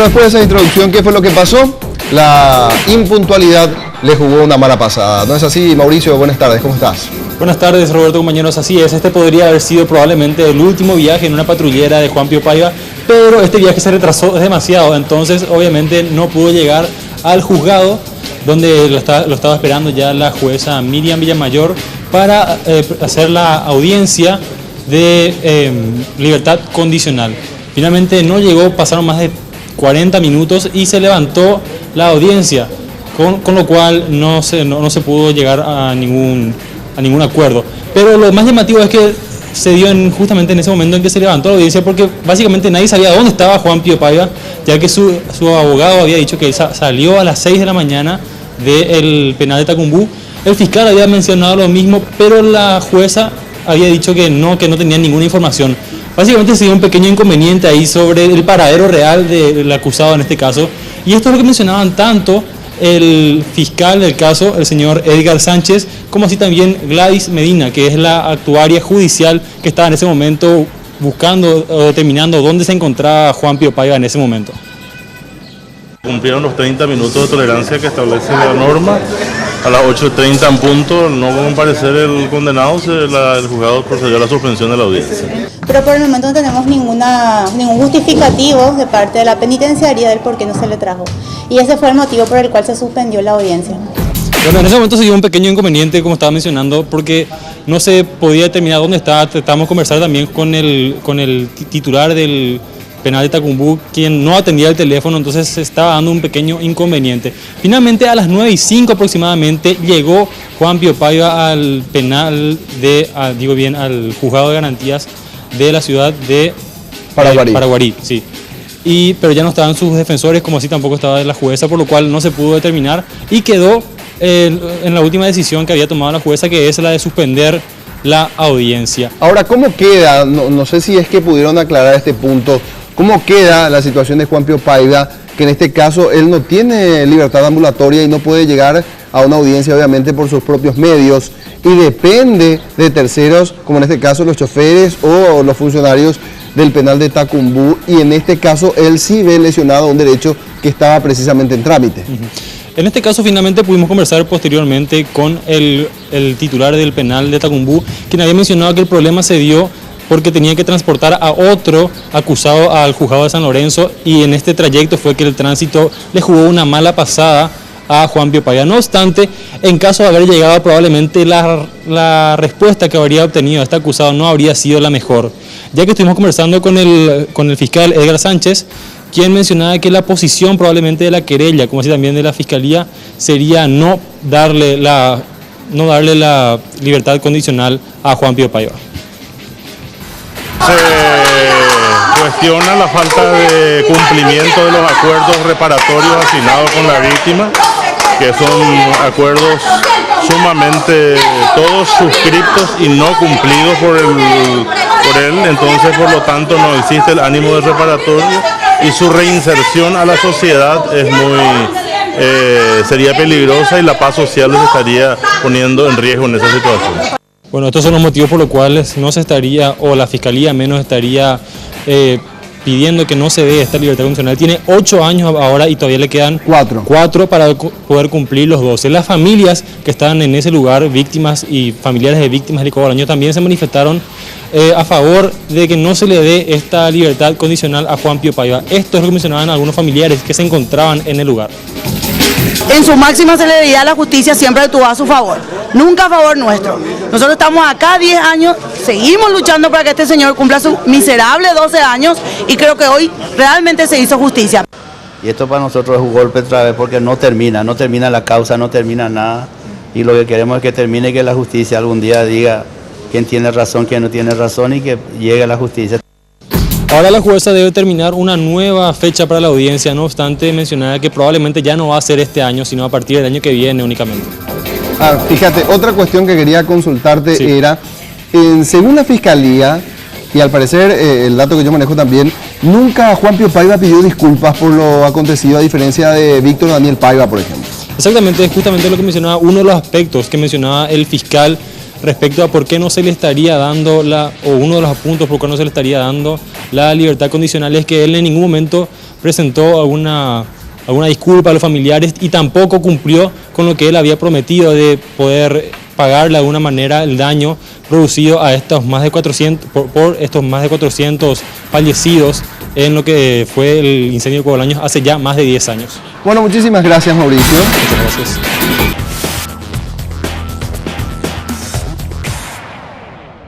Bueno, después de esa introducción, ¿qué fue lo que pasó? La impuntualidad le jugó una mala pasada. ¿No es así, Mauricio? Buenas tardes, ¿cómo estás? Buenas tardes, Roberto, compañeros. Así es, este podría haber sido probablemente el último viaje en una patrullera de Juan Pío Paiva, pero este viaje se retrasó demasiado, entonces obviamente no pudo llegar al juzgado, donde lo estaba esperando ya la jueza Miriam Villamayor para hacer la audiencia de libertad condicional. Finalmente no llegó, pasaron más de 40 minutos y se levantó la audiencia, con lo cual no se pudo llegar a ningún acuerdo. Pero lo más llamativo es que se dio justamente en ese momento en que se levantó la audiencia, porque básicamente nadie sabía dónde estaba Juan Pío Paiva, ya que su abogado había dicho que salió a las 6 de la mañana del penal de Tacumbú. El fiscal había mencionado lo mismo, pero la jueza había dicho que no tenía ninguna información. Básicamente se dio un pequeño inconveniente ahí sobre el paradero real del acusado en este caso, y esto es lo que mencionaban tanto el fiscal del caso, el señor Edgar Sánchez, como así también Gladys Medina, que es la actuaria judicial que estaba en ese momento buscando o determinando dónde se encontraba Juan Pío Paiva en ese momento. Cumplieron los 30 minutos de tolerancia que establece la norma. A las 8:30 en punto, no comparecer el condenado, el juzgado procedió a la suspensión de la audiencia. Pero por el momento no tenemos ningún justificativo de parte de la penitenciaría del por qué no se le trajo. Y ese fue el motivo por el cual se suspendió la audiencia. Bueno, en ese momento se dio un pequeño inconveniente, como estaba mencionando, porque no se podía determinar dónde estaba. Tratamos de conversar también con el titular del penal de Tacumbú, quien no atendía el teléfono, entonces se estaba dando un pequeño inconveniente. Finalmente, a las 9:05 aproximadamente, llegó Juan Pío Paiva al penal al juzgado de garantías de la ciudad de Paraguarí, sí. Pero ya no estaban sus defensores, como así tampoco estaba la jueza, por lo cual no se pudo determinar y quedó en la última decisión que había tomado la jueza, que es la de suspender la audiencia. Ahora, ¿cómo queda? No sé si es que pudieron aclarar este punto. ¿Cómo queda la situación de Juan Pío Paiva, que en este caso él no tiene libertad ambulatoria y no puede llegar a una audiencia obviamente por sus propios medios y depende de terceros, como en este caso los choferes o los funcionarios del penal de Tacumbú, y en este caso él sí ve lesionado un derecho que estaba precisamente en trámite? En este caso finalmente pudimos conversar posteriormente con el titular del penal de Tacumbú, quien había mencionado que el problema se dio porque tenía que transportar a otro acusado al juzgado de San Lorenzo, y en este trayecto fue que el tránsito le jugó una mala pasada a Juan Pío Paiva. No obstante, en caso de haber llegado, probablemente la respuesta que habría obtenido este acusado no habría sido la mejor, ya que estuvimos conversando con el fiscal Edgar Sánchez, quien mencionaba que la posición probablemente de la querella, como así también de la fiscalía, sería no darle la libertad condicional a Juan Pío Paiva. Se cuestiona la falta de cumplimiento de los acuerdos reparatorios asignados con la víctima, que son acuerdos sumamente todos suscriptos y no cumplidos por él, entonces por lo tanto no existe el ánimo de reparatorio y su reinserción a la sociedad sería peligrosa, y la paz social les estaría poniendo en riesgo en esa situación. Bueno, estos son los motivos por los cuales no se estaría, o la fiscalía menos estaría pidiendo que no se dé esta libertad condicional. Tiene 8 años ahora y todavía le quedan 4 para poder cumplir los 12. Las familias que están en ese lugar, víctimas y familiares de víctimas del Liceo Bolaño, también se manifestaron a favor de que no se le dé esta libertad condicional a Juan Pío Paiva. Esto es lo que mencionaban algunos familiares que se encontraban en el lugar. En su máxima celeridad la justicia siempre actuó a su favor, nunca a favor nuestro. Nosotros estamos acá 10 años, seguimos luchando para que este señor cumpla sus miserables 12 años y creo que hoy realmente se hizo justicia. Y esto para nosotros es un golpe otra vez porque no termina la causa, no termina nada, y lo que queremos es que termine, que la justicia algún día diga quién tiene razón, quién no tiene razón, y que llegue a la justicia. Ahora la jueza debe determinar una nueva fecha para la audiencia, no obstante mencionar que probablemente ya no va a ser este año, sino a partir del año que viene únicamente. Fíjate, otra cuestión que quería consultarte era, según la Fiscalía, y al parecer el dato que yo manejo también, nunca Juan Pío Paiva pidió disculpas por lo acontecido, a diferencia de Víctor Daniel Paiva, por ejemplo. Exactamente, es justamente lo que mencionaba, uno de los aspectos que mencionaba el fiscal respecto a por qué no se le estaría dando o uno de los puntos por qué no se le estaría dando la libertad condicional es que él en ningún momento presentó alguna disculpa a los familiares y tampoco cumplió con lo que él había prometido de poder pagar de alguna manera el daño producido a estos más de 400, por estos más de 400 fallecidos en lo que fue el incendio de Cogolaños hace ya más de 10 años. Bueno, muchísimas gracias, Mauricio. Muchas gracias.